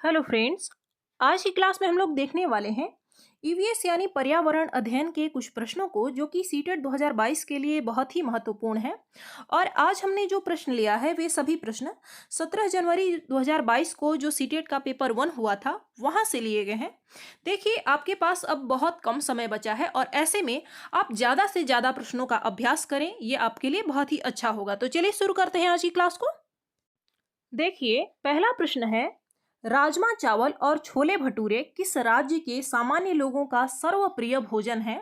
Hello friends. आज की class में हम लोग देखने वाले हैं ईवीएस यानी पर्यावरण अध्ययन के कुछ प्रश्नों को, जो कि सीटेट 2022 के लिए बहुत ही महत्वपूर्ण है। और आज हमने जो प्रश्न लिया है वे सभी प्रश्न 17 जनवरी 2022 को जो सीटेट का पेपर 1 हुआ था वहां से लिए गए हैं। देखिए, आपके पास अब बहुत कम समय बचा है और ऐसे में आप ज़्यादा से ज़्यादा प्रश्नों का अभ्यास करें, ये आपके लिए बहुत ही अच्छा होगा। तो चलिए शुरू करते हैं आज की क्लास को। देखिए, पहला प्रश्न है, राजमा चावल और छोले भटूरे किस राज्य के सामान्य लोगों का सर्वप्रिय भोजन है?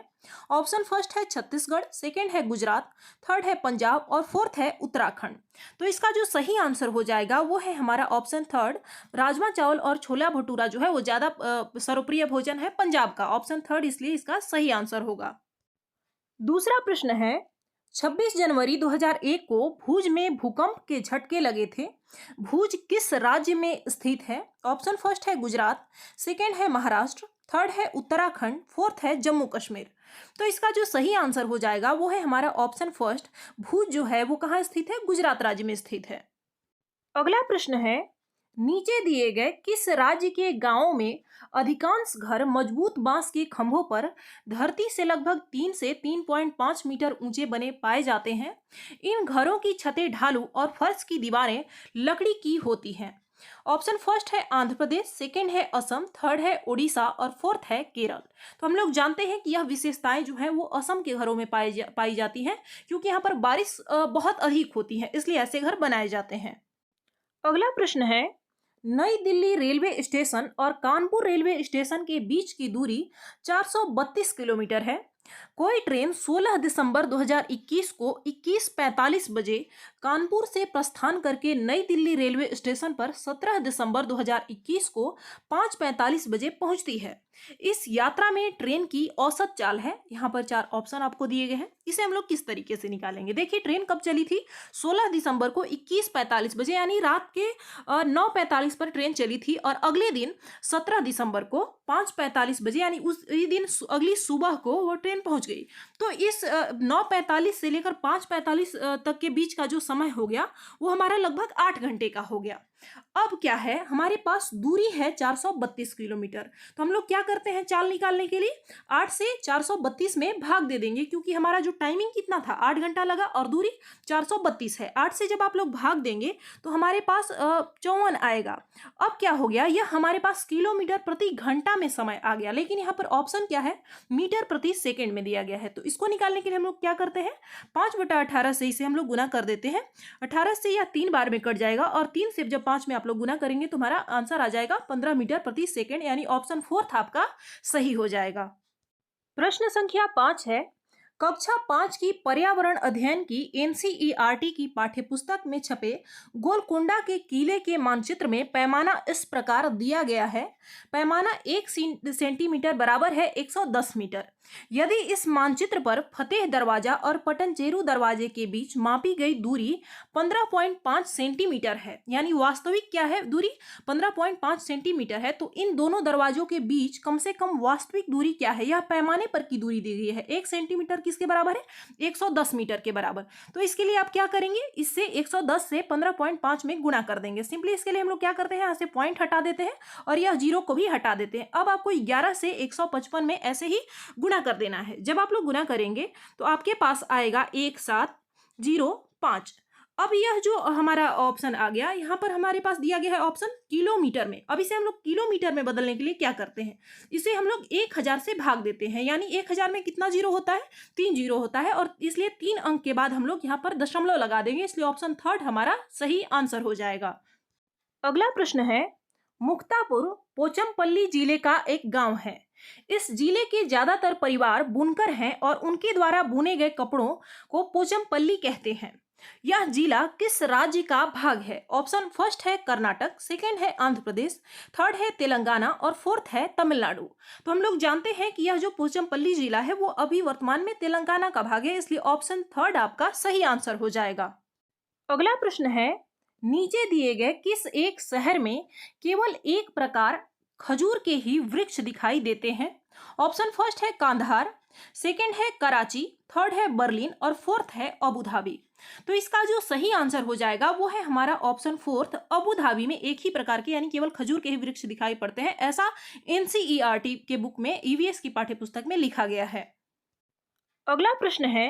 ऑप्शन फर्स्ट है छत्तीसगढ़, सेकंड है गुजरात, थर्ड है पंजाब और फोर्थ है उत्तराखंड। तो इसका जो सही आंसर हो जाएगा वो है हमारा ऑप्शन थर्ड। राजमा चावल और छोला भटूरा जो है वो ज्यादा सर्वप्रिय भोजन है पंजाब का। ऑप्शन थर्ड इसलिए इसका सही आंसर होगा। दूसरा प्रश्न है, 26 जनवरी 2001 को भुज में भूकंप के झटके लगे थे। भुज किस राज्य में स्थित है? ऑप्शन फर्स्ट है गुजरात, सेकंड है महाराष्ट्र, थर्ड है उत्तराखंड, फोर्थ है जम्मू कश्मीर। तो इसका जो सही आंसर हो जाएगा वो है हमारा ऑप्शन फर्स्ट। भुज जो है वो कहाँ स्थित है? गुजरात राज्य में स्थित है। अगला प्रश्न है, नीचे दिए गए किस राज्य के गांवों में अधिकांश घर मजबूत बांस के खंभों पर धरती से लगभग 3 से 3.5 मीटर ऊंचे बने पाए जाते हैं? इन घरों की छतें ढालू और फर्श की दीवारें लकड़ी की होती हैं। ऑप्शन फर्स्ट है आंध्र प्रदेश, सेकंड है असम, थर्ड है उड़ीसा और फोर्थ है केरल। तो हम लोग जानते हैं कि यह विशेषताएं जो है वो असम के घरों में पाई जाती हैं, क्योंकि यहाँ पर बारिश बहुत अधिक होती है, इसलिए ऐसे घर बनाए जाते हैं। अगला प्रश्न है, नई दिल्ली रेलवे स्टेशन और कानपुर रेलवे स्टेशन के बीच की दूरी 432 किलोमीटर है। कोई ट्रेन 16 दिसंबर 2021 को 21:45 बजे कानपुर से प्रस्थान करके नई दिल्ली रेलवे स्टेशन पर 17 दिसंबर 2021 को 5:45 बजे पहुंचती है। इस यात्रा में ट्रेन की औसत चाल है। यहाँ पर 4 ऑप्शन आपको दिए गए हैं, इसे हम लोग किस तरीके से निकालेंगे। देखिए, ट्रेन कब चली थी? 16 दिसंबर को 21:45 बजे, यानी रात के 9:45 पर ट्रेन चली थी और अगले दिन 17 दिसंबर को 5:45 बजे, यानी उस दिन अगली सुबह को वो ट्रेन पहुंच गई। तो इस 9:45 से लेकर 5:45 तक के बीच का जो समय हो गया वो हमारा लगभग 8 घंटे का हो गया। अब क्या है, हमारे पास दूरी है 432 किलोमीटर। तो हम लोग क्या करते हैं, चाल निकालने के लिए 8 से 432 में भाग दे देंगे, क्योंकि हमारा जो टाइमिंग कितना था 8 घंटा लगा और दूरी 432 है। 8 से जब आप लोग भाग देंगे तो हमारे पास 54 आएगा। अब क्या हो गया, यह हमारे पास किलोमीटर प्रति घंटा में समय आ गया, लेकिन यहाँ पर ऑप्शन क्या है, मीटर प्रति सेकेंड में दिया गया है। तो इसको निकालने के लिए हम लोग क्या करते हैं, 5/18 से इसे हम लोग गुना कर देते हैं। 18 से यह 3 बार में कट जाएगा और 3 से जब 5 में आप लोग गुना करेंगे तो हमारा आंसर आ जाएगा 15 मीटर प्रति सेकेंड, यानी ऑप्शन फोर्थ आपका सही हो जाएगा। प्रश्न संख्या 5 है, कक्षा 5 की पर्यावरण अध्ययन की एनसीईआरटी की पाठ्यपुस्तक में छपे गोलकोंडा के किले के मानचित्र में पैमाना इस प्रकार दिया गया है। पैमाना 1 सेंटीमीटर बराबर है 110 मीटर। यदि इस मानचित्र पर फतेह दरवाजा और पटनचेरू दरवाजे के बीच मापी गई दूरी 15.5 सेंटीमीटर है, यानी वास्तविक क्या है, दूरी 15.5 सेंटीमीटर है, तो इन दोनों दरवाजों के बीच कम से कम वास्तविक दूरी क्या है? यह पैमाने पर की दूरी दी गई है। 1 सेंटीमीटर किसके बराबर है? 110 मीटर के बराबर। तो इसके लिए आप क्या करेंगे, इससे 110 से 15.5 में गुणा कर देंगे। सिंपली इसके लिए हम लोग क्या करते हैं, यहाँ से पॉइंट हटा देते हैं और यह 0 को भी हटा देते हैं। अब आपको 11 से 155 में ऐसे ही गुणा कर देना है। जब आप लोग गुणा करेंगे तो आपके पास आएगा 1705। अब यह जो हमारा ऑप्शन आ गया, यहाँ पर हमारे पास दिया गया है ऑप्शन किलोमीटर में। अब इसे हम लोग किलोमीटर में बदलने के लिए क्या करते हैं, इसे हम लोग 1000 से भाग देते हैं, यानी 1000 में कितना जीरो होता है? 3 जीरो होता है, और इसलिए 3 अंक के बाद हम लोग यहाँ पर दशमलव लगा देंगे, इसलिए ऑप्शन थर्ड हमारा सही आंसर हो जाएगा। अगला प्रश्न है, मुक्तापुर पोचमपल्ली जिले का एक गांव है। इस जिले के ज्यादातर परिवार बुनकर हैं और उनके द्वारा बुने गए कपड़ों को पोचमपल्ली कहते हैं। यह जिला किस राज्य का भाग है? ऑप्शन फर्स्ट है कर्नाटक, सेकंड है आंध्र प्रदेश, थर्ड है तेलंगाना और फोर्थ है तमिलनाडु। तो हम लोग जानते हैं कि यह जो पोचमपल्ली जिला है वो अभी वर्तमान में तेलंगाना का भाग है, इसलिए ऑप्शन थर्ड आपका सही आंसर हो जाएगा। अगला प्रश्न है, नीचे दिए गए किस एक शहर में केवल एक प्रकार खजूर के ही वृक्ष दिखाई देते हैं? ऑप्शन फर्स्ट है कांधार, सेकंड है कराची, थर्ड है बर्लिन और फोर्थ है अबू धाबी। तो इसका जो सही आंसर हो जाएगा वो है हमारा ऑप्शन फोर्थ, अबू धाबी में एक ही प्रकार के यानी केवल खजूर के ही वृक्ष दिखाई पड़ते हैं, ऐसा एनसीईआरटी के बुक में ईवीएस की पाठ्यपुस्तक में लिखा गया है। अगला प्रश्न है,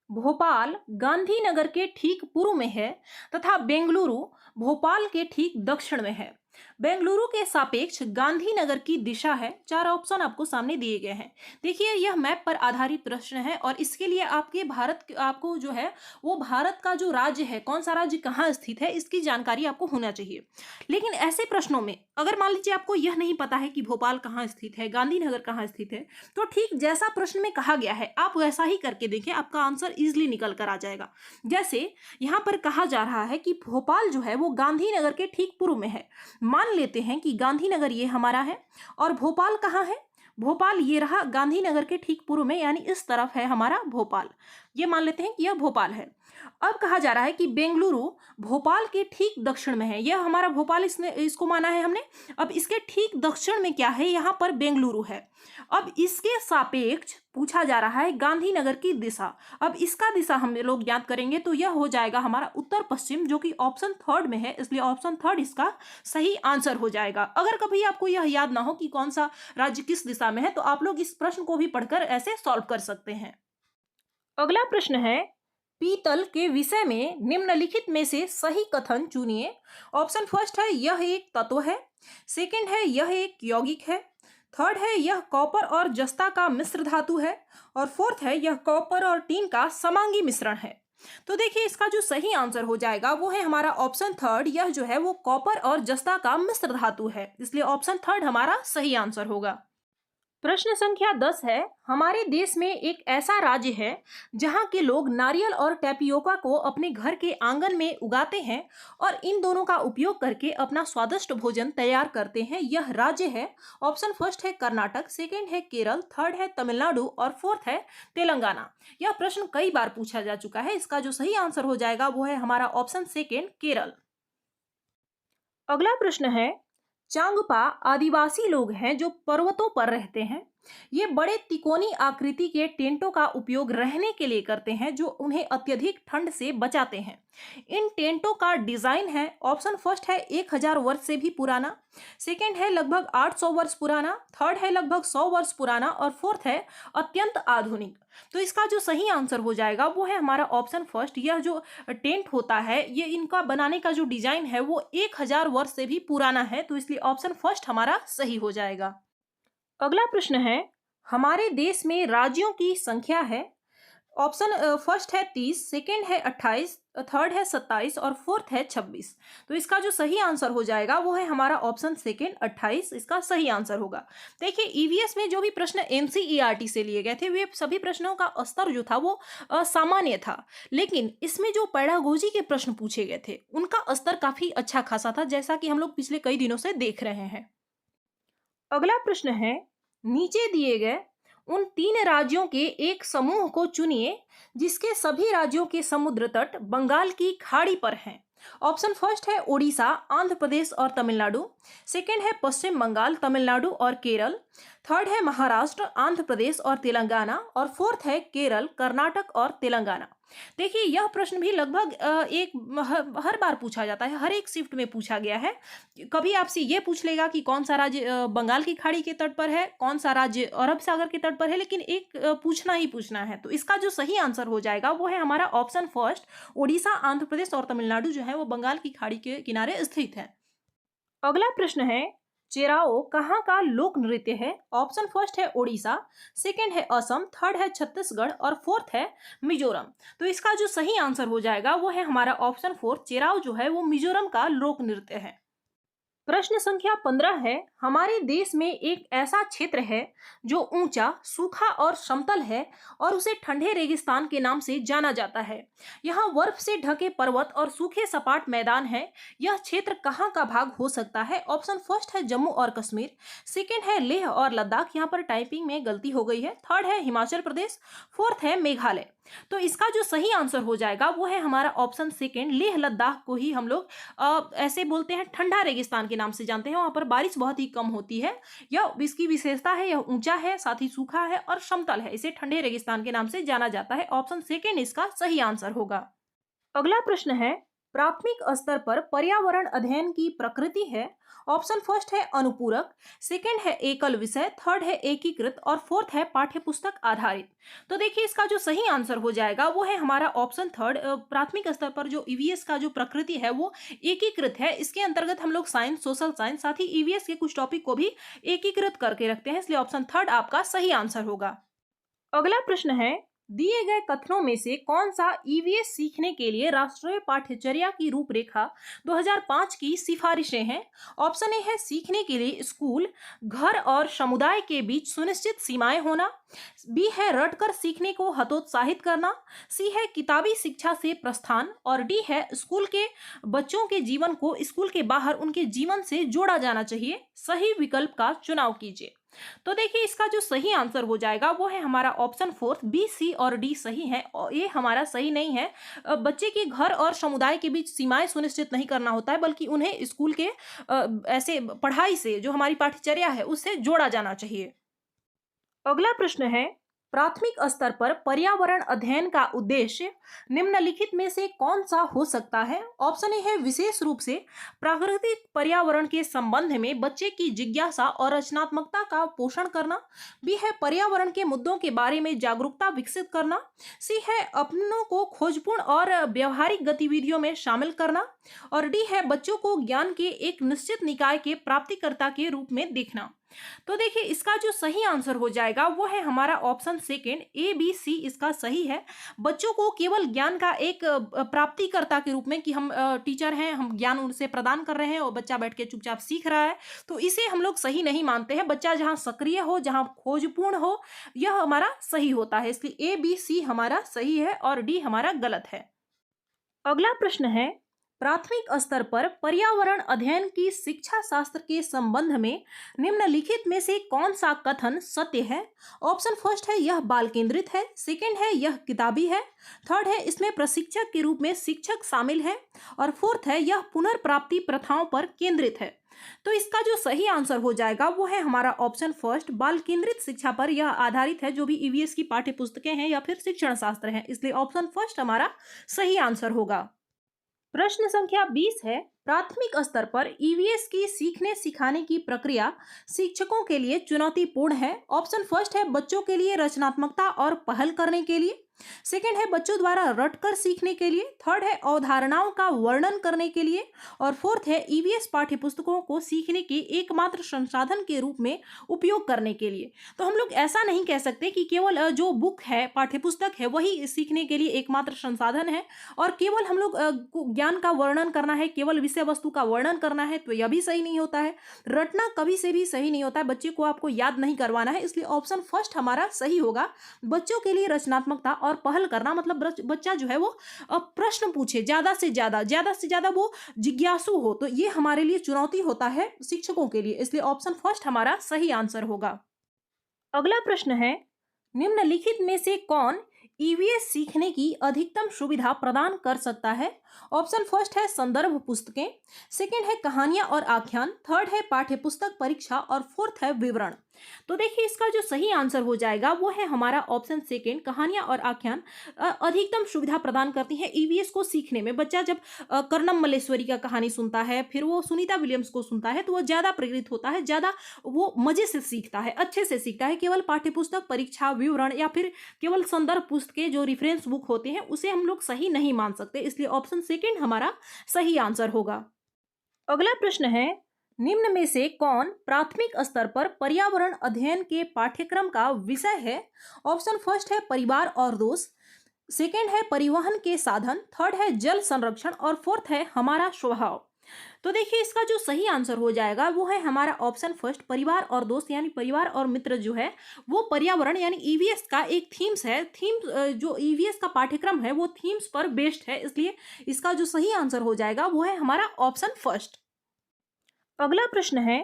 भोपाल गांधीनगर के ठीक पूर्व में है तथा बेंगलुरु भोपाल के ठीक दक्षिण में है। बेंगलुरु के सापेक्ष गांधीनगर की दिशा है। चार ऑप्शन आपको सामने दिए गए हैं। देखिए, यह मैप पर आधारित प्रश्न है और इसके लिए आपको जो है वो भारत का जो राज्य है, कौन सा राज्य कहाँ स्थित है, इसकी जानकारी आपको होना चाहिए। लेकिन ऐसे प्रश्नों में अगर मान लीजिए आपको यह नहीं पता है कि भोपाल कहाँ स्थित है, गांधीनगर कहाँ स्थित है, तो ठीक जैसा प्रश्न में कहा गया है आप वैसा ही करके देखें, आपका आंसर इजिली निकल कर आ जाएगा। जैसे यहाँ पर कहा जा रहा है कि भोपाल जो है वो गांधीनगर के ठीक पूर्व में है। मान लेते हैं कि गांधीनगर ये हमारा है और भोपाल कहाँ है, भोपाल ये रहा गांधीनगर के ठीक पूर्व में, यानी इस तरफ है हमारा भोपाल। ये मान लेते हैं कि यह भोपाल है। अब कहा जा रहा है कि बेंगलुरु भोपाल के ठीक दक्षिण में है। यह हमारा भोपाल इसको माना है हमने। अब इसके ठीक दक्षिण में क्या है, यहाँ पर बेंगलुरु है। अब इसके सापेक्ष पूछा जा रहा है गांधीनगर की दिशा। अब इसका दिशा हम लोग याद करेंगे तो यह हो जाएगा हमारा उत्तर पश्चिम, जो कि ऑप्शन थर्ड में है, इसलिए ऑप्शन थर्ड इसका सही आंसर हो जाएगा। अगर कभी आपको यह याद ना हो कि कौन सा राज्य किस दिशा में है तो आप लोग इस प्रश्न को भी पढ़कर ऐसे सॉल्व कर सकते हैं। अगला प्रश्न है, पीतल के विषय में निम्नलिखित में से सही कथन चुनिए। ऑप्शन फर्स्ट है यह एक तत्व है, सेकंड है यह एक यौगिक है, थर्ड है यह कॉपर और जस्ता का मिश्र धातु है, और फोर्थ है यह कॉपर और टीन का समांगी मिश्रण है। तो देखिए, इसका जो सही आंसर हो जाएगा वो है हमारा ऑप्शन थर्ड। यह जो है वो कॉपर और जस्ता का मिश्र धातु है, इसलिए ऑप्शन थर्ड हमारा सही आंसर होगा। प्रश्न संख्या 10 है, हमारे देश में एक ऐसा राज्य है जहां के लोग नारियल और टैपियोका को अपने घर के आंगन में उगाते हैं और इन दोनों का उपयोग करके अपना स्वादिष्ट भोजन तैयार करते हैं। यह राज्य है, ऑप्शन फर्स्ट है कर्नाटक, सेकंड है केरल, थर्ड है तमिलनाडु और फोर्थ है तेलंगाना। यह प्रश्न कई बार पूछा जा चुका है। इसका जो सही आंसर हो जाएगा वो है हमारा ऑप्शन सेकंड केरल। अगला प्रश्न है, चांगपा आदिवासी लोग हैं जो पर्वतों पर रहते हैं। ये बड़े तिकोनी आकृति के टेंटों का उपयोग रहने के लिए करते हैं जो उन्हें अत्यधिक ठंड से बचाते हैं। इन टेंटों का डिजाइन है, ऑप्शन फर्स्ट है 1000 वर्ष से भी पुराना, सेकंड है लगभग 800 वर्ष पुराना, थर्ड है लगभग 100 वर्ष पुराना और फोर्थ है अत्यंत आधुनिक। तो इसका जो सही आंसर हो जाएगा वो है हमारा ऑप्शन फर्स्ट। यह जो टेंट होता है, ये इनका बनाने का जो डिजाइन है वो 1000 वर्ष से भी पुराना है, तो इसलिए ऑप्शन फर्स्ट हमारा सही हो जाएगा। अगला प्रश्न है, हमारे देश में राज्यों की संख्या है, ऑप्शन फर्स्ट है 30, सेकंड है 28, थर्ड है 27 और फोर्थ है 26। तो इसका जो सही आंसर हो जाएगा वो है हमारा ऑप्शन सेकंड 28, इसका सही आंसर होगा। देखिए, ईवीएस में जो भी प्रश्न एनसीईआरटी से लिए गए थे वे सभी प्रश्नों का स्तर जो था वो सामान्य था, लेकिन इसमें जो पैडागोजी के प्रश्न पूछे गए थे उनका स्तर काफी अच्छा खासा था, जैसा कि हम लोग पिछले कई दिनों से देख रहे हैं। अगला प्रश्न है, नीचे दिए गए उन 3 राज्यों के एक समूह को चुनिए जिसके सभी राज्यों के समुद्र तट बंगाल की खाड़ी पर हैं। ऑप्शन फर्स्ट है ओडिशा, आंध्र प्रदेश और तमिलनाडु, सेकंड है पश्चिम बंगाल, तमिलनाडु और केरल, थर्ड है महाराष्ट्र, आंध्र प्रदेश और तेलंगाना और फोर्थ है केरल, कर्नाटक और तेलंगाना। देखिए, यह प्रश्न भी लगभग हर बार पूछा जाता है, हर एक शिफ्ट में पूछा गया है। कभी आपसे ये पूछ लेगा कि कौन सा राज्य बंगाल की खाड़ी के तट पर है, कौन सा राज्य अरब सागर के तट पर है, लेकिन एक पूछना ही पूछना है। तो इसका जो सही आंसर हो जाएगा वो है हमारा ऑप्शन फर्स्ट, ओडिशा, आंध्र प्रदेश और तमिलनाडु जो है वो बंगाल की खाड़ी के किनारे स्थित है। अगला प्रश्न है, चेराओ कहाँ का लोक नृत्य है? ऑप्शन फर्स्ट है ओडिशा, सेकंड है असम, थर्ड है छत्तीसगढ़ और फोर्थ है मिजोरम। तो इसका जो सही आंसर हो जाएगा वो है हमारा ऑप्शन फोर्थ, चेराओ जो है वो मिजोरम का लोक नृत्य है। प्रश्न संख्या 15 है, हमारे देश में एक ऐसा क्षेत्र है जो ऊंचा, सूखा और समतल है और उसे ठंडे रेगिस्तान के नाम से जाना जाता है। यहाँ बर्फ से ढके पर्वत और सूखे सपाट मैदान है। यह क्षेत्र कहाँ का भाग हो सकता है? ऑप्शन फर्स्ट है जम्मू और कश्मीर, सेकंड है लेह और लद्दाख, यहाँ पर टाइपिंग में गलती हो गई है, थर्ड है हिमाचल प्रदेश, फोर्थ है मेघालय। तो इसका जो सही आंसर हो जाएगा वो है हमारा ऑप्शन सेकंड, लेह लद्दाख को ही हम लोग ऐसे बोलते हैं, ठंडा रेगिस्तान के नाम से जानते हैं। वहां पर बारिश बहुत ही कम होती है। यह इसकी विशेषता है, यह ऊंचा है, साथ ही सूखा है और समतल है, इसे ठंडे रेगिस्तान के नाम से जाना जाता है। ऑप्शन सेकंड इसका सही आंसर होगा। अगला प्रश्न है, प्राथमिक स्तर पर पर्यावरण अध्ययन की प्रकृति है। ऑप्शन फर्स्ट है अनुपूरक, सेकंड है एकल विषय, थर्ड है एकीकृत और फोर्थ है पाठ्यपुस्तक आधारित। तो देखिए इसका जो सही आंसर हो जाएगा वो है हमारा ऑप्शन थर्ड। प्राथमिक स्तर पर जो ईवीएस का जो प्रकृति है वो एकीकृत है। इसके अंतर्गत हम लोग साइंस, सोशल साइंस, साथ ही ईवीएस के कुछ टॉपिक को भी एकीकृत करके रखते हैं, इसलिए ऑप्शन थर्ड आपका सही आंसर होगा। अगला प्रश्न है, दिए गए कथनों में से कौन सा ईवीएस सीखने के लिए राष्ट्रीय पाठ्यचर्या की रूपरेखा 2005 की सिफारिशें हैं? ऑप्शन ए है सीखने के लिए स्कूल, घर और समुदाय के बीच सुनिश्चित सीमाएं होना, बी है रटकर सीखने को हतोत्साहित करना, सी है किताबी शिक्षा से प्रस्थान और डी है स्कूल के बच्चों के जीवन को स्कूल के बाहर उनके जीवन से जोड़ा जाना चाहिए। सही विकल्प का चुनाव कीजिए। तो देखिए इसका जो सही आंसर हो जाएगा वो है हमारा ऑप्शन फोर्थ, बी, सी और डी सही है और ये हमारा सही नहीं है। बच्चे के घर और समुदाय के बीच सीमाएं सुनिश्चित नहीं करना होता है, बल्कि उन्हें स्कूल के ऐसे पढ़ाई से, जो हमारी पाठ्यचर्या है, उससे जोड़ा जाना चाहिए। अगला प्रश्न है, प्राथमिक स्तर पर पर्यावरण अध्ययन का उद्देश्य निम्नलिखित में से कौन सा हो सकता है? ऑप्शन ए है विशेष रूप से प्राकृतिक पर्यावरण के संबंध में बच्चे की जिज्ञासा और रचनात्मकता का पोषण करना, बी है पर्यावरण के मुद्दों के बारे में जागरूकता विकसित करना, सी है अपनों को खोजपूर्ण और व्यवहारिक गतिविधियों में शामिल करना और डी है बच्चों को ज्ञान के एक निश्चित निकाय के प्राप्तिकर्ता के रूप में देखना। तो देखिए इसका जो सही आंसर हो जाएगा वो है हमारा ऑप्शन सेकेंड, ए, बी, सी इसका सही है। बच्चों को केवल ज्ञान का एक प्राप्तिकर्ता के रूप में, कि हम टीचर हैं, हम ज्ञान उनसे प्रदान कर रहे हैं और बच्चा बैठ के चुपचाप सीख रहा है, तो इसे हम लोग सही नहीं मानते हैं। बच्चा जहां सक्रिय हो, जहां खोजपूर्ण हो, यह हमारा सही होता है। इसलिए ए, बी, सी हमारा सही है और डी हमारा गलत है। अगला प्रश्न है, प्राथमिक स्तर पर पर्यावरण अध्ययन की शिक्षा शास्त्र के संबंध में निम्नलिखित में से कौन सा कथन सत्य है? ऑप्शन फर्स्ट है यह बाल केंद्रित है, सेकंड है यह किताबी है, थर्ड है इसमें प्रशिक्षक के रूप में शिक्षक शामिल है और फोर्थ है यह पुनर्प्राप्ति प्रथाओं पर केंद्रित है। तो इसका जो सही आंसर हो जाएगा वो है हमारा ऑप्शन फर्स्ट, बाल केंद्रित शिक्षा पर यह आधारित है, जो भी ईवीएस की पाठ्य पुस्तकें हैं या फिर शिक्षण शास्त्र है, इसलिए ऑप्शन फर्स्ट हमारा सही आंसर होगा। प्रश्न संख्या 20 है, प्राथमिक स्तर पर ईवीएस की सीखने सिखाने की प्रक्रिया शिक्षकों के लिए चुनौतीपूर्ण है। ऑप्शन फर्स्ट है बच्चों के लिए रचनात्मकता और पहल करने के लिए, सेकंड है बच्चों द्वारा रटकर सीखने के लिए, थर्ड है अवधारणाओं का वर्णन करने के लिए और फोर्थ है ईवीएस पाठ्यपुस्तकों को सीखने के एकमात्र संसाधन के रूप में उपयोग करने के लिए। तो हम लोग ऐसा नहीं कह सकते कि केवल जो बुक है, पाठ्यपुस्तक है, वही सीखने के लिए एकमात्र संसाधन है और केवल हम लोग ज्ञान का वर्णन करना है, केवल विषय वस्तु का वर्णन करना है, तो यह भी सही नहीं होता है। रटना कभी से भी सही नहीं होता है, बच्चे को आपको याद नहीं करवाना है, इसलिए ऑप्शन फर्स्ट हमारा सही होगा। बच्चों के लिए रचनात्मकता और पहल करना मतलब बच्चा जो है वो प्रश्न पूछे, ज्यादा से ज्यादा वो जिज्ञासु हो, तो ये हमारे लिए चुनौती होता है शिक्षकों के लिए, इसलिए ऑप्शन फर्स्ट हमारा सही आंसर होगा। अगला प्रश्न है, निम्नलिखित में से कौन ईवीएस सीखने की अधिकतम सुविधा प्रदान कर सकता है? ऑप्शन फर्स्ट है संदर्भ पुस्तकें, सेकंड है कहानियां और आख्यान, थर्ड है पाठ्यपुस्तक परीक्षा और फोर्थ है विवरण। तो देखिए इसका जो सही आंसर हो जाएगा वो है हमारा ऑप्शन सेकंड, कहानियां और आख्यान अधिकतम सुविधा प्रदान करती है ईवीएस को सीखने में। बच्चा जब कर्णम मल्लेश्वरी का कहानी सुनता है, फिर वो सुनीता विलियम्स को सुनता है, तो वो ज्यादा प्रेरित होता है, ज्यादा वो मजे से सीखता है, अच्छे से सीखता है। केवल पाठ्यपुस्तक परीक्षा, विवरण या फिर केवल संदर्भ पुस्तकें जो रेफरेंस बुक होते हैं उसे हम लोग सही नहीं मान सकते, इसलिए ऑप्शन सेकंड हमारा सही आंसर होगा। अगला प्रश्न है, निम्न में से कौन प्राथमिक स्तर पर पर्यावरण अध्ययन के पाठ्यक्रम का विषय है? ऑप्शन फर्स्ट है परिवार और दोस्त, सेकंड है परिवहन के साधन, थर्ड है जल संरक्षण और फोर्थ है हमारा स्वभाव। तो देखिए इसका जो सही आंसर हो जाएगा वो है हमारा ऑप्शन फर्स्ट, परिवार और दोस्त, यानी परिवार और मित्र जो है वो पर्यावरण यानी ईवीएस का एक थीम्स है। जो ईवीएस का पाठ्यक्रम है वो थीम्स पर बेस्ड है, इसलिए इसका जो सही आंसर हो जाएगा वो है हमारा ऑप्शन फर्स्ट। अगला प्रश्न है,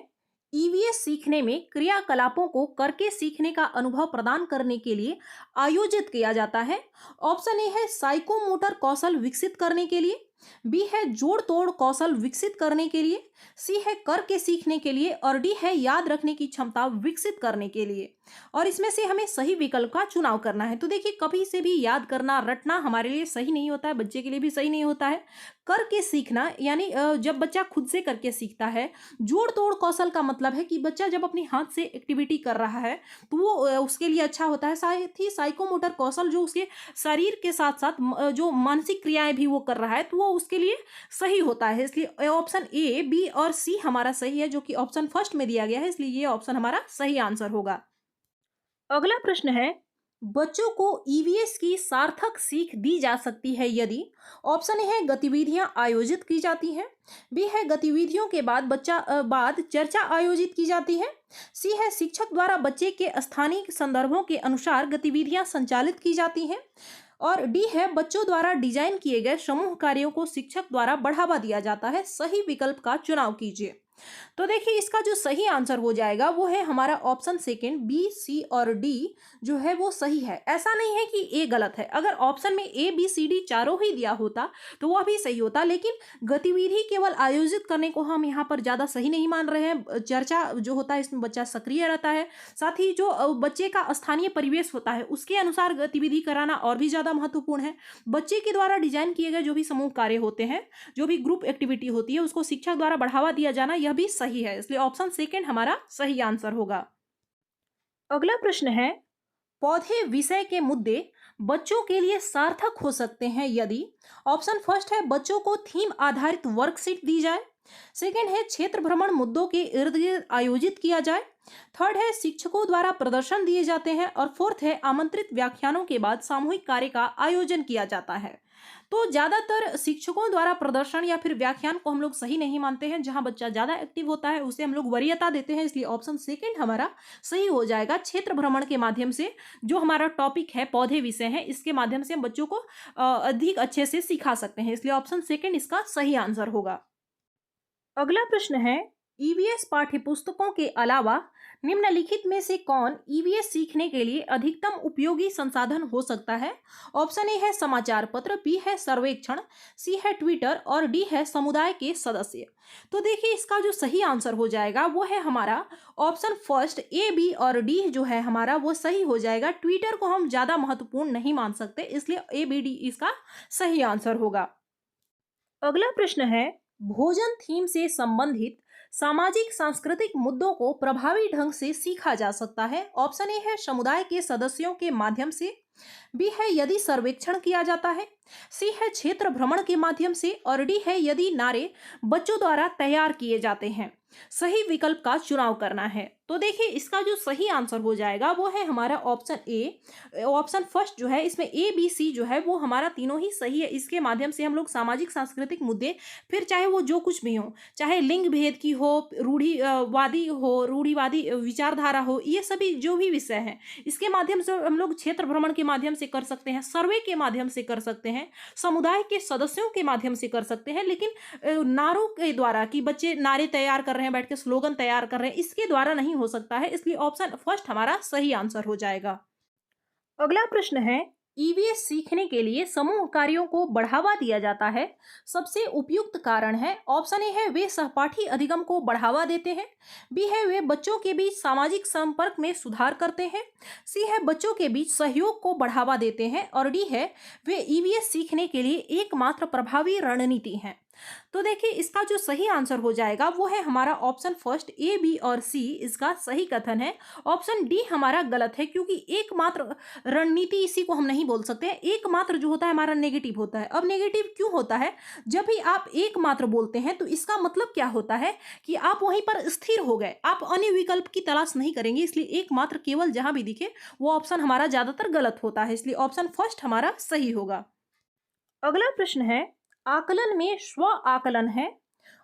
ईवीएस सीखने में क्रियाकलापों को करके सीखने का अनुभव प्रदान करने के लिए आयोजित किया जाता है। ऑप्शन ए है साइकोमोटर कौशल विकसित करने के लिए, बी है जोड़ तोड़ कौशल विकसित करने के लिए, सी है करके सीखने के लिए और डी है याद रखने की क्षमता विकसित करने के लिए। और इसमें से हमें सही विकल्प का चुनाव करना है। तो देखिए, कभी से भी याद करना रटना हमारे लिए सही नहीं होता है, बच्चे के लिए भी सही नहीं होता है। करके सीखना यानी जब बच्चा खुद से करके सीखता है। जोड़ तोड़ कौशल का मतलब है कि बच्चा जब अपनी हाथ से एक्टिविटी कर रहा है तो वो उसके लिए अच्छा होता है। साथ ही साइकोमोटर कौशल जो उसके शरीर के साथ साथ जो मानसिक क्रियाएं भी वो कर रहा है तो वो उसके लिए सही होता है। इसलिए ऑप्शन ए, बी और सी हमारा सही है, जो कि ऑप्शन फर्स्ट में दिया गया है, इसलिए ये ऑप्शन हमारा सही आंसर होगा। अगला प्रश्न है, बच्चों को ईवीएस की सार्थक सीख दी जा सकती है यदि ऑप्शन ए है गतिविधियां आयोजित की जाती हैं, बी है गतिविधियों के बाद चर्चा आयोजित की जाती है, सी है शिक्षक द्वारा बच्चे के स्थानीय संदर्भों के अनुसार गतिविधियां संचालित की जाती हैं और डी है बच्चों द्वारा डिजाइन किए गए समूह कार्यों को शिक्षक द्वारा बढ़ावा दिया जाता है। सही विकल्प का चुनाव कीजिए। तो देखिए, इसका जो सही आंसर हो जाएगा वो है हमारा ऑप्शन सेकंड, बी सी और डी जो है वो सही है। ऐसा नहीं है कि ए गलत है। अगर ऑप्शन में ए बी सी डी चारों ही दिया होता तो वह भी सही होता, लेकिन गतिविधि केवल आयोजित करने को हम यहाँ पर ज्यादा सही नहीं मान रहे हैं। चर्चा जो होता है इसमें बच्चा सक्रिय रहता है, साथ ही जो बच्चे का स्थानीय परिवेश होता है उसके अनुसार गतिविधि कराना और भी ज्यादा महत्वपूर्ण है। बच्चे के द्वारा डिजाइन किए गए जो भी समूह कार्य होते हैं, जो भी ग्रुप एक्टिविटी होती है, उसको शिक्षक द्वारा बढ़ावा दिया जाना यह भी सही है, इसलिए ऑप्शन सेकंड हमारा सही आंसर होगा। अगला प्रश्न है, पौधे विषय के मुद्दे बच्चों के लिए सार्थक हो सकते हैं यदि ऑप्शन फर्स्ट है बच्चों को थीम आधारित वर्कशीट दी जाए, सेकंड है क्षेत्र भ्रमण मुद्दों के इर्द गिर्द आयोजित किया जाए, थर्ड है शिक्षकों द्वारा प्रदर्शन दिए जाते हैं और फोर्थ है आमंत्रित व्याख्यानों के बाद सामूहिक कार्य का आयोजन किया जाता है। तो ज्यादातर शिक्षकों द्वारा प्रदर्शन या फिर व्याख्यान को हम लोग सही नहीं मानते हैं। जहां बच्चा ज्यादा एक्टिव होता है उसे हम लोग वरीयता देते हैं, इसलिए ऑप्शन सेकंड हमारा सही हो जाएगा। क्षेत्र भ्रमण के माध्यम से जो हमारा टॉपिक है पौधे विषय है, इसके माध्यम से हम बच्चों को अधिक अच्छे से सिखा सकते हैं, इसलिए ऑप्शन सेकंड इसका सही आंसर होगा। अगला प्रश्न है, ईवीएस पाठ्यपुस्तकों के अलावा निम्नलिखित में से कौन ईवीएस सीखने के लिए अधिकतम उपयोगी संसाधन हो सकता है? ऑप्शन ए है समाचार पत्र, बी है सर्वेक्षण, सी है ट्विटर और डी है समुदाय के सदस्य। तो देखिए, इसका जो सही आंसर हो जाएगा वो है हमारा ऑप्शन फर्स्ट, ए बी और डी जो है हमारा वो सही हो जाएगा। ट्विटर को हम ज्यादा महत्वपूर्ण नहीं मान सकते, इसलिए ए बी डी इसका सही आंसर होगा। अगला प्रश्न है, भोजन थीम से संबंधित सामाजिक सांस्कृतिक मुद्दों को प्रभावी ढंग से सीखा जा सकता है। ऑप्शन ए है समुदाय के सदस्यों के माध्यम से, बी है यदि सर्वेक्षण किया जाता है, सी है क्षेत्र भ्रमण के माध्यम से और डी है यदि नारे बच्चों द्वारा तैयार किए जाते हैं। सही विकल्प का चुनाव करना है। तो देखिए, इसका जो सही आंसर हो जाएगा वो है हमारा ऑप्शन ए। ऑप्शन फर्स्ट जो है इसमें ए बी सी जो है वो हमारा तीनों ही सही है। इसके माध्यम से हम लोग सामाजिक सांस्कृतिक मुद्दे, फिर चाहे वो जो कुछ भी हो, चाहे लिंग भेद की हो, रूढ़िवादी विचारधारा हो, ये सभी जो भी विषय हैं इसके माध्यम से हम लोग क्षेत्र भ्रमण के माध्यम से कर सकते हैं, सर्वे के माध्यम से कर सकते हैं, समुदाय के सदस्यों के माध्यम से कर सकते हैं। लेकिन नारों के द्वारा कि बच्चे नारे तैयार कर रहे हैं, बैठ के स्लोगन तैयार कर रहे हैं, इसके द्वारा नहीं हो सकता है, इसलिए ऑप्शन फर्स्ट हमारा सही आंसर हो जाएगा। अगला प्रश्न है, ईवीएस सीखने के लिए समूह कार्यों को बढ़ावा दिया जाता है, सबसे उपयुक्त कारण है। ऑप्शन ए है वे सहपाठी अधिगम को बढ़ावा देते हैं, बी है वे बच्चों के बीच सामाजिक संपर्क में सुधार करते हैं, सी है बच्चों के बीच सहयोग को बढ़ावा देते हैं और डी है वे ईवीएस सीखने के लिए एकमात्र प्रभावी रणनीति है। तो देखिए, इसका जो सही आंसर हो जाएगा वो है हमारा ऑप्शन फर्स्ट, ए बी और सी इसका सही कथन है। ऑप्शन डी हमारा गलत है, क्योंकि एकमात्र रणनीति इसी को हम नहीं बोल सकते हैं। एकमात्र जो होता है हमारा नेगेटिव होता है। अब नेगेटिव क्यों होता है? जब भी आप एकमात्र बोलते हैं तो इसका मतलब क्या होता है कि आप वहीं पर स्थिर हो गए, आप अन्य विकल्प की तलाश नहीं करेंगे, इसलिए एकमात्र केवल जहां भी दिखे वो ऑप्शन हमारा ज्यादातर गलत होता है, इसलिए ऑप्शन फर्स्ट हमारा सही होगा। अगला प्रश्न है, आकलन में स्व आकलन है।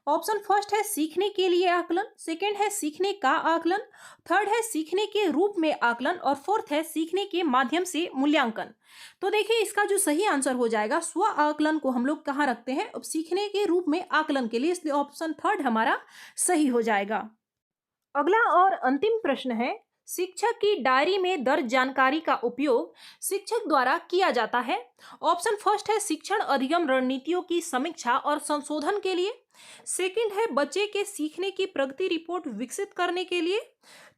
ऑप्शन फर्स्ट है सीखने के लिए आकलन, सेकंड है सीखने का आकलन, थर्ड है सीखने के रूप में आकलन और फोर्थ है सीखने के माध्यम से मूल्यांकन। तो देखिए, इसका जो सही आंसर हो जाएगा, स्व आकलन को हम लोग कहाँ रखते हैं? अब सीखने के रूप में आकलन के लिए, इसलिए ऑप्शन थर्ड हमारा सही हो जाएगा। अगला और अंतिम प्रश्न है, शिक्षक की डायरी में दर्ज जानकारी का उपयोग शिक्षक द्वारा किया जाता है। ऑप्शन फर्स्ट है शिक्षण अधिगम रणनीतियों की समीक्षा और संशोधन के लिए। सेकंड है बच्चे के सीखने की प्रगति रिपोर्ट विकसित करने के लिए।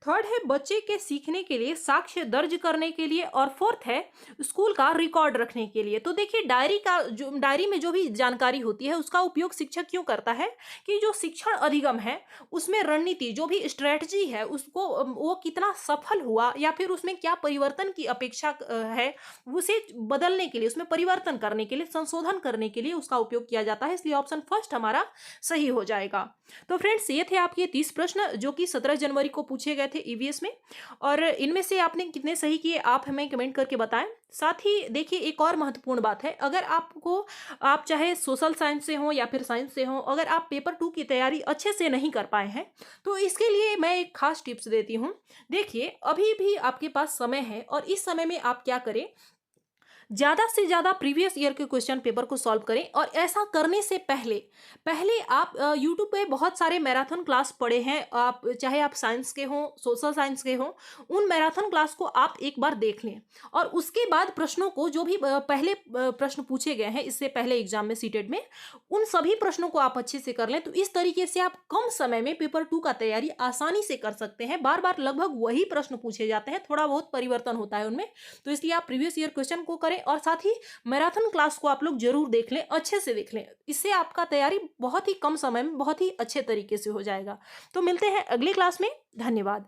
थर्ड है बच्चे के सीखने के लिए साक्ष्य दर्ज करने के लिए। और फोर्थ है स्कूल का रिकॉर्ड रखने के लिए। तो देखिए डायरी में जो भी जानकारी होती है उसका उपयोग शिक्षक क्यों करता है कि जो शिक्षण अधिगम है उसमें रणनीति जो भी स्ट्रेटजी है उसको वो कितना सफल हुआ या फिर उसमें क्या परिवर्तन की अपेक्षा है उसे बदलने के लिए उसमें परिवर्तन करने के लिए संशोधन करने के लिए उसका उपयोग किया जाता है। इसलिए ऑप्शन फर्स्ट हमारा सही हो जाएगा। तो फ्रेंड्स ये थे आपके 30 प्रश्न जो कि 17 जनवरी को पूछे गए थे ईवीएस में, और इनमें से आपने कितने सही किए आप हमें कमेंट करके बताएं। साथ ही देखिए एक और महत्वपूर्ण बात है, अगर आप चाहे सोशल साइंस से हो या फिर साइंस से हो, अगर आप पेपर 2 की तैयारी अच्छे से नहीं कर पाए हैं तो इसके लिए मैं एक खास टिप्स देती हूँ। देखिए अभी भी आपके पास समय है और इस समय में आप क्या करें, ज़्यादा से ज़्यादा प्रीवियस ईयर के क्वेश्चन पेपर को सॉल्व करें। और ऐसा करने से पहले पहले आप यूट्यूब पे बहुत सारे मैराथन क्लास पढ़े हैं, आप चाहे आप साइंस के हों सोशल साइंस के हों, उन मैराथन क्लास को आप एक बार देख लें और उसके बाद प्रश्नों को जो भी पहले प्रश्न पूछे गए हैं इससे पहले एग्जाम में सीटेट में उन सभी प्रश्नों को आप अच्छे से कर लें। तो इस तरीके से आप कम समय में पेपर 2 का तैयारी आसानी से कर सकते हैं। बार बार लगभग वही प्रश्न पूछे जाते हैं, थोड़ा बहुत परिवर्तन होता है उनमें। तो इसलिए आप प्रीवियस ईयर क्वेश्चन को करें और साथ ही मैराथन क्लास को आप लोग जरूर देख लें, अच्छे से देख लें। इससे आपका तैयारी बहुत ही कम समय में बहुत ही अच्छे तरीके से हो जाएगा। तो मिलते हैं अगली क्लास में। धन्यवाद।